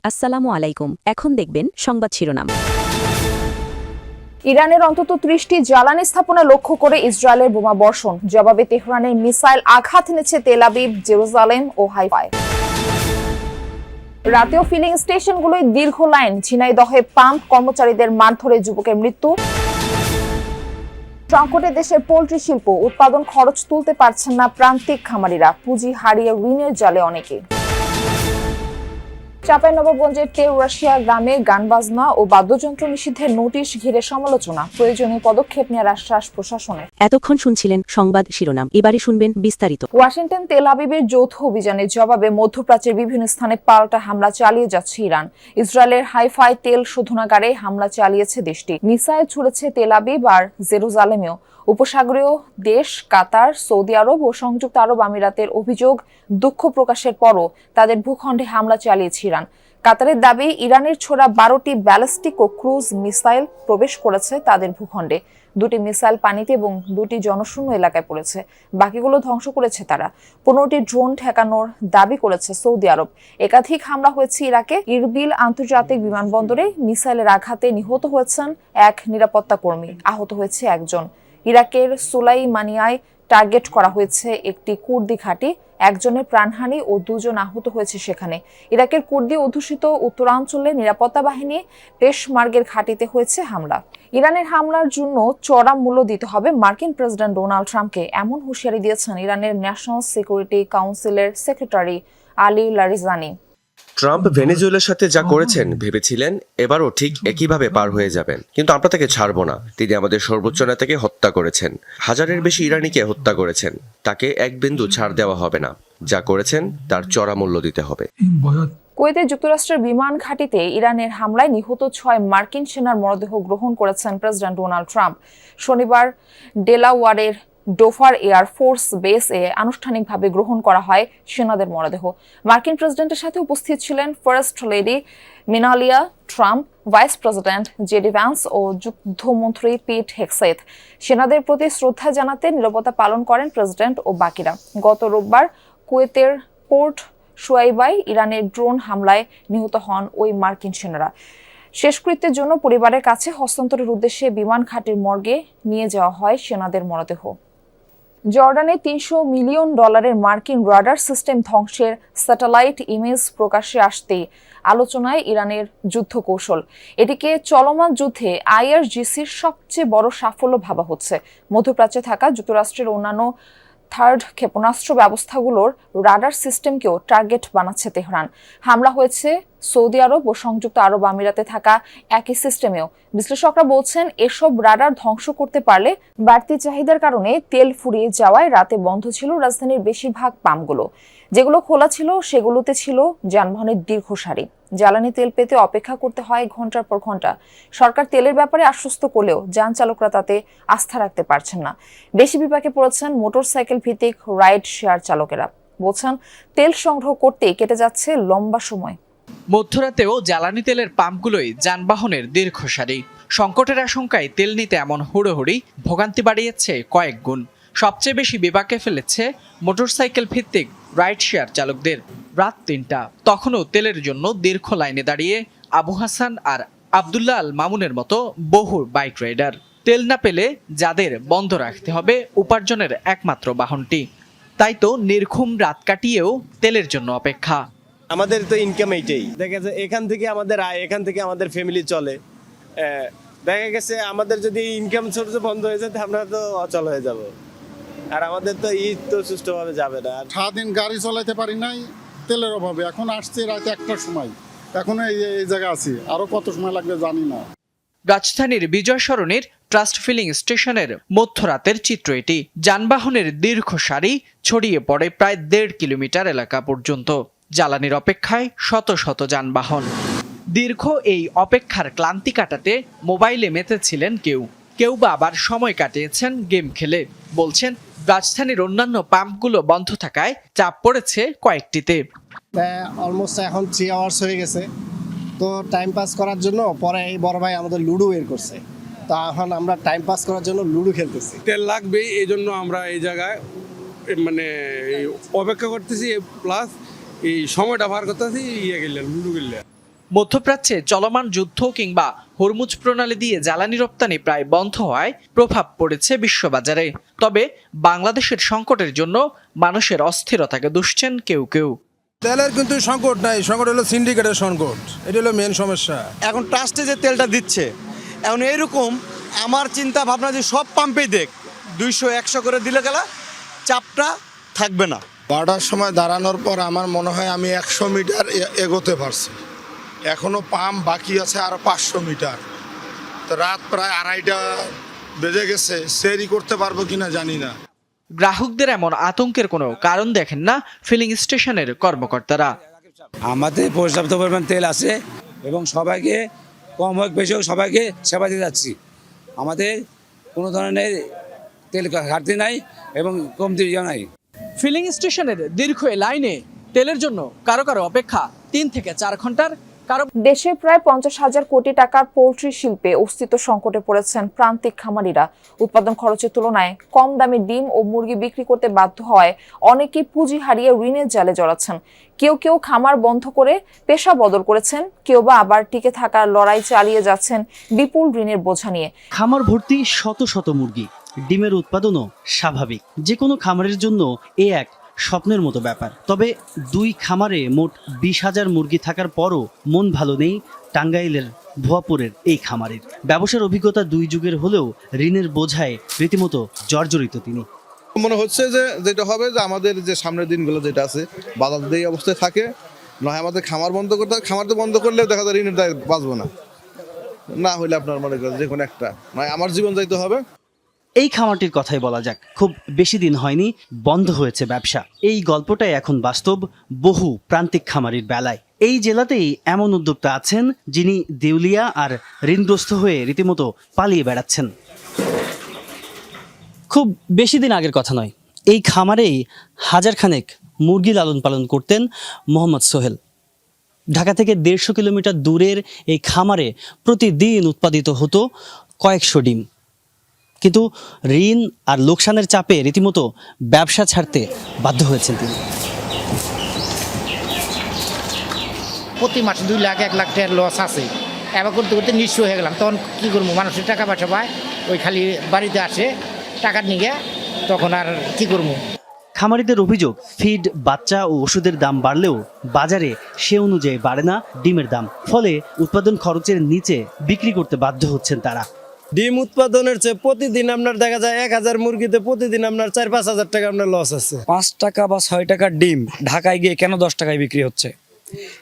আসসালামু আলাইকুম। এখন দেখবেন সংবাদ শিরোনাম। ইরানের অন্তত ৩০টি জ্বালানি স্থাপনা লক্ষ্য করে ইসরায়েলের বোমা বর্ষণ, জবাবে তেহরানের মিসাইল আঘাত এনেছে তেল আবিব, জেরুজালেম ও হাইফায়। রাতেও ফিলিং স্টেশনগুলোয় দীর্ঘ লাইন, ঝিনাইদহে পাম্প কর্মচারীদের মারধরে যুবকের মৃত্যু। সংকটে দেশের পোল্ট্রি শিল্প, উৎপাদন খরচ তুলতে পারছেন না প্রান্তিক খামারিরা, পুঁজি হারিয়ে ঋণের জালে অনেকে। চাঁপাইনবাবগঞ্জের তেউরাশিয়া গ্রামে গান বাজনা ও বাদ্যযন্ত্র নিষিদ্ধের নোটিশ ঘিরে সমালোচনা, প্রয়োজনীয় পদক্ষেপ নেওয়ার আশ্বাস প্রশাসনের। এতক্ষণ শুনছিলেন সংবাদ শিরোনাম, এবারে শুনবেন বিস্তারিত। ওয়াশিংটন তেল আবিবের যৌথ অভিযানের জবাবে মধ্যপ্রাচ্যের বিভিন্ন স্থানে পাল্টা হামলা চালিয়ে যাচ্ছে ইরান। ইসরায়েলের হাইফাই তেল শোধনাগারে হামলা চালিয়েছে দেশটি, মিসাইল ছুড়েছে তেল আবিব আর জেরুজালেমেও। উপসাগরীয় দেশ কাতার, সৌদি আরব ও সংযুক্ত আরব আমিরাতের অভিযোগ, দুঃখ প্রকাশের পরও তাদের ভূখণ্ডে হামলা চালিয়েছে ইরান। কাতারের দাবি, ইরানের ছোড়া 12টি ব্যালিস্টিক ও ক্রুজ মিসাইল প্রবেশ করেছে তাদের ভূখণ্ডে। 2টি মিসাইল পানিতে এবং 2টি জনশূন্য এলাকায় পড়েছে, বাকিগুলো ধ্বংস করেছে তারা। 15টি ড্রোন ঠেকানোর দাবি করেছে সৌদি আরব। একাধিক হামলা হয়েছে ইরাকে। ইরবিল আন্তর্জাতিক বিমানবন্দরে মিসাইলের আঘাতে নিহত হয়েছেন এক নিরাপত্তা কর্মী, আহত হয়েছে একজন। ইরাকের সুলাইমানিয়ায় টার্গেট করা হয়েছে একটি কুর্দি ঘাঁটি, একজনের প্রাণহানি ও 2 জন আহত হয়েছে সেখানে। ইরাকের কুর্দি অধ্যুষিত উত্তরাঞ্চলে নিরাপত্তা বাহিনী পেশমার্গের ঘাঁটিতে হয়েছে হামলা। ইরানের হামলার জন্য চড়া মূল্য দিতে হবে মার্কিন প্রেসিডেন্ট ডোনাল্ড ট্রাম্পকে, এমন হুঁশিয়ারি দিয়েছেন ইরানের ন্যাশনাল সিকিউরিটি কাউন্সিলের সেক্রেটারি আলী লারিজানি। ট্রাম্প ভেনেজুয়েলার সাথে যা করেছেন ভেবেছিলেন এবারও ঠিক একইভাবে পার হয়ে যাবেন, কিন্তু আমরা তাকে ছাড়ব না। তিনি আমাদের সর্বোচ্চ নেতাকে হত্যা করেছেন, হাজারের বেশি ইরানিকে হত্যা করেছেন। তাকে এক বিন্দু ছাড় দেওয়া হবে না। যা করেছেন তার চড়া মূল্য দিতে হবে। কুয়েতে যুক্তরাষ্ট্রের বিমান ঘাঁটিতে ইরানের হামলায় নিহত 6 মার্কিন সেনার মরদেহ গ্রহণ করেছেন প্রেসিডেন্ট ডোনাল্ড ট্রাম্প। শনিবার ডেলাওয়ারের ডোভার এয়ার ফোর্স বেসে আনুষ্ঠানিকভাবে গ্রহণ করা হয় সেনাদের মরদেহ। মার্কিন প্রেসিডেন্টের সাথে উপস্থিত ছিলেন first lady Melania Trump, vice president JD Vance ও যুদ্ধমন্ত্রী পিট হেগসেথ। সেনাদের প্রতি শ্রদ্ধা জানাতে নীরবতা পালন করেন প্রেসিডেন্ট ও বাকিরা। গত রোববার কুয়েতের পোর্ট শুয়াইবায় ইরানের ড্রোন হামলায় নিহত হন ওই মার্কিন সেনারা। শেষকৃত্যের জন্য পরিবারের কাছে হস্তান্তরের উদ্দেশ্যে বিমান ঘাঁটির মর্গে নিয়ে যাওয়া হয় সেনাদের মরদেহ। জর্ডানে $300 মিলিয়ন মার্কিন রাডার সিস্টেম ধ্বংসের স্যাটেলাইট ইমেজ প্রকাশ্যে আসতেই আলোচনায় ইরানের যুদ্ধ কৌশল। এটিকে চলমান যুদ্ধে আইআরজিসির সবচেয়ে বড় সাফল্য ভাবা হচ্ছে। মধ্যপ্রাচ্যে থাকা যুক্তরাষ্ট্রের অন্যান্য থার্ড ক্ষেপণাস্ত্র ব্যবস্থাগুলোর রাডার সিস্টেমকেও টার্গেট বানাচ্ছে তেহরান। হামলা হয়েছে সৌদি আরব ও সংযুক্ত আরব আমিরাতে থাকা একই সিস্টেমেও। বিশ্লেষকরা বলছেন, এসব রাডার ধ্বংস করতে পারলে বাড়তি চাহিদার কারণে তেল ফুরিয়ে যাওয়ায় রাতে বন্ধ ছিল রাজধানীর বেশিরভাগ পাম্পগুলো। যেগুলো খোলা ছিল সেগুলোতে ছিল যানবাহনের দীর্ঘ সারি। জ্বালানি তেল পেতে অপেক্ষা করতে হয় ঘন্টার পর ঘন্টা। সরকার তেলের ব্যাপারে আশ্বস্ত করলেও যান চালকরা তাতে আস্থা রাখতে পারছেন না। বেশি বিপাকে পড়েছেন মোটরসাইকেল ভিত্তিক রাইড শেয়ার চালকেরা। বলছেন, তেল সংগ্রহ করতেই কেটে যাচ্ছে লম্বা সময়। মধ্যরাতেও জ্বালানি তেলের পাম্পগুলোই যানবাহনের দীর্ঘ সারি। সংকটের আশঙ্কায় তেল নিতে এমন হুড়োহুড়ি ভোগান্তি বাড়িয়েছে কয়েক গুণ। সবচেয়ে বেশি বিপাকে ফেলেছে মোটরসাইকেল ভিত্তিক রাইড শেয়ার চালকদের। রাত ৩টা, তখনও তেলের জন্য দীর্ঘ লাইনে দাঁড়িয়ে আবু হাসান আর আবদুল্লাহ আল মামুনের মতো বহু বাইক রাইডার। তেল না পেলে যাদের বন্ধ রাখতে হবে উপার্জনের একমাত্র বাহনটি, তাই তো নির্ঘুম রাত কাটিয়েও তেলের জন্য অপেক্ষা। আমাদের তো ইনকাম এইটাই, দেখা যাচ্ছে এখান থেকে আমাদের আয়, এখান থেকে আমাদের ফ্যামিলি চলে। দেখা গেছে আমাদের যদি ইনকাম সোর্স বন্ধ হয়ে যায় আমরা তো অচল হয়ে যাব, আর আমাদের তো ঈদ তো সুষ্ঠুভাবে যাবে না। সারাদিন গাড়ি চালাতে পারি নাই তেলের অভাবে। এখন আসছে রাতে 1টার সময়, এখন এই জায়গায় আছি, আরো কত সময় লাগবে জানি না। রাজধানীর বিজয় সরণির ট্রাস্ট ফিলিং স্টেশনের মধ্যরাতের চিত্র এটি। যানবাহনের দীর্ঘ সারি ছড়িয়ে পড়ে প্রায় 1.5 কিলোমিটার এলাকা পর্যন্ত। জ্বালানির অপেক্ষায় শত শত যানবাহন। দীর্ঘ এই অপেক্ষার ক্লান্তি কাটাতে মোবাইলে মেতেছিলেন কেউ, কেউ বা আবার সময় কাটিয়েছেন গেম খেলে। বলছেন, রাজধানীর অন্যান্য পাম্পগুলো বন্ধ থাকায় চাপ পড়েছে কয়েকটিতে। অলমোস্ট এখন 3 আওয়ার্স হয়ে গেছে, তো টাইম পাস করার জন্য পরে এই বড় ভাই আমাদের লুডো বের করছে, তো এখন আমরা টাইম পাস করার জন্য লুডো খেলতেছি। তেল লাগবে, এই জন্য আমরা এই জায়গায় মানে অপেক্ষা করতেছি, প্লাস এই সময়টা পার করতেছি লুডো খেললে। মধ্যপ্রাচ্যে চলমান যুদ্ধ কিংবা হরমুজ প্রণালী দিয়ে জ্বালানি রপ্তানি প্রায় বন্ধ হওয়ায় প্রভাব পড়েছে বিশ্ববাজারে। তবে বাংলাদেশের সংকটের জন্য মানুষের অস্থিরতাকে দুষছেন কেউ কেউ। তেলের কিন্তু সংকট নাই, সংকট হলো সিন্ডিকেটের সংকট, এটা হলো মেন সমস্যা। এখন ট্রাস্টে যে তেলটা দিচ্ছে, এখন এইরকম আমার চিন্তা ভাবনা যে সব পাম্পেই দেখ 200-100 করে দিলে গেলা চাপটা থাকবে না। 12টার সময় দাঁড়ানোর পর আমার মনে হয় আমি 100 মিটার এগোতে পারছি, এখনো পাম্প বাকি আছে আরো 500 মিটার। তো রাত প্রায় 2:30 বেজে গেছে, সেরি করতে পারবো কিনা জানি না। গ্রাহকদের এমন আতঙ্কের কোনো কারণ দেখেন না ফিলিং স্টেশনের কর্মকর্তারা। আমাদের পর্যাপ্ত পরিমাণ তেল আছে এবং সবাইকে কম হোক বেশি হোক সবাইকে সেবা দিয়ে যাচ্ছি। আমাদের কোনো ধরনের তেল ঘাটতি নাই এবং কমতি নাই। ফিলিং স্টেশনের দীর্ঘ এই লাইনে তেলের জন্য কারো কারো অপেক্ষা 3 থেকে 4 ঘন্টার, কারো দেশে প্রায় 50,000 কোটি টাকার পোল্ট্রি শিল্পে অস্তিত্ব সংকটে পড়েছেন প্রান্তিক খামারিরা। উৎপাদন খরচের তুলনায় কম দামে ডিম ও মুরগি বিক্রি করতে বাধ্য হওয়ায় অনেকেই পুঁজি হারিয়ে ঋণের জালে জড়াচ্ছেন। কেউ কেউ খামার বন্ধ করে পেশা বদল করেছেন, কেউ বা আবার টিকে থাকার লড়াই চালিয়ে যাচ্ছেন বিপুল ঋণের বোঝা নিয়ে। খামার ভর্তি শত শত মুরগি, ডিমের উৎপাদনও স্বাভাবিক। যে কোনো খামারের জন্য এ এক স্বপ্নের মতো ব্যাপার। তবে 2 খামারে মোট 20,000 মুরগি থাকার পরও মন ভালো নেই টাঙ্গাইলের ভুয়াপুরের এই খামারের। ব্যবসার অভিজ্ঞতা 2 যুগের হলেও ঋণের বোঝায় রীতিমতো জর্জরিত তিনি। মনে হচ্ছে যে যেটা হবে যে আমাদের যে সামনের দিনগুলো যেটা আছে বাজার দিয়ে এই অবস্থায় থাকে, নয় আমাদের খামার বন্ধ করতে হবে। খামার তো বন্ধ করলে দেখা যায় ঋণের দায় বাঁচবো না, না হলে আপনার মনে করেন যে কোনো একটা নয় আমার জীবন যাইতে হবে। এই খামারটির কথাই বলা যাক, খুব বেশি দিন হয়নি বন্ধ হয়েছে ব্যবসা। এই গল্পটাই এখন বাস্তব বহু প্রান্তিক খামারির বেলায়। এই জেলাতেই এমন উদ্যোক্তা আছেন যিনি দেউলিয়া আর ঋণগ্রস্ত হয়ে রীতিমতো পালিয়ে বেড়াচ্ছেন। খুব বেশি দিন আগের কথা নয়, এই খামারেই 1000 খানেক মুরগি লালন পালন করতেন মোহাম্মদ সোহেল। ঢাকা থেকে 150 কিলোমিটার দূরের এই খামারে প্রতিদিন উৎপাদিত হতো কয়েকশো ডিম। কিন্তু ঋণ আর লোকসানের চাপে রীতিমতো ব্যবসা ছাড়তে বাধ্য হয়েছেন তিনি। প্রতি মাসে 2 লাখ 1 লাখ টাকার লস আছে। এবার করতে করতে নিঃস্ব হয়ে গেলাম। তখন কী করবো, মানুষের টাকা পয়সা পায়, ওই খালি বাড়িতে আসে টাকা নিয়ে, তখন আর কী করবো। খামারিদের অভিযোগ, ফিড, বাচ্চা ও ওষুধের দাম বাড়লেও বাজারে সে অনুযায়ী বাড়ে না ডিমের দাম। ফলে উৎপাদন খরচের নিচে বিক্রি করতে বাধ্য হচ্ছেন তারা। ডিম উৎপাদনের চেয়ে প্রতিদিন আপনার দেখা যায় 1000 মুরগিতে প্রতিদিন আপনার 4-5 হাজার টাকা আপনার লস আছে। 5 টাকা বা 6 টাকার ডিম ঢাকায় গিয়ে কেন 10 টাকায় বিক্রি হচ্ছে?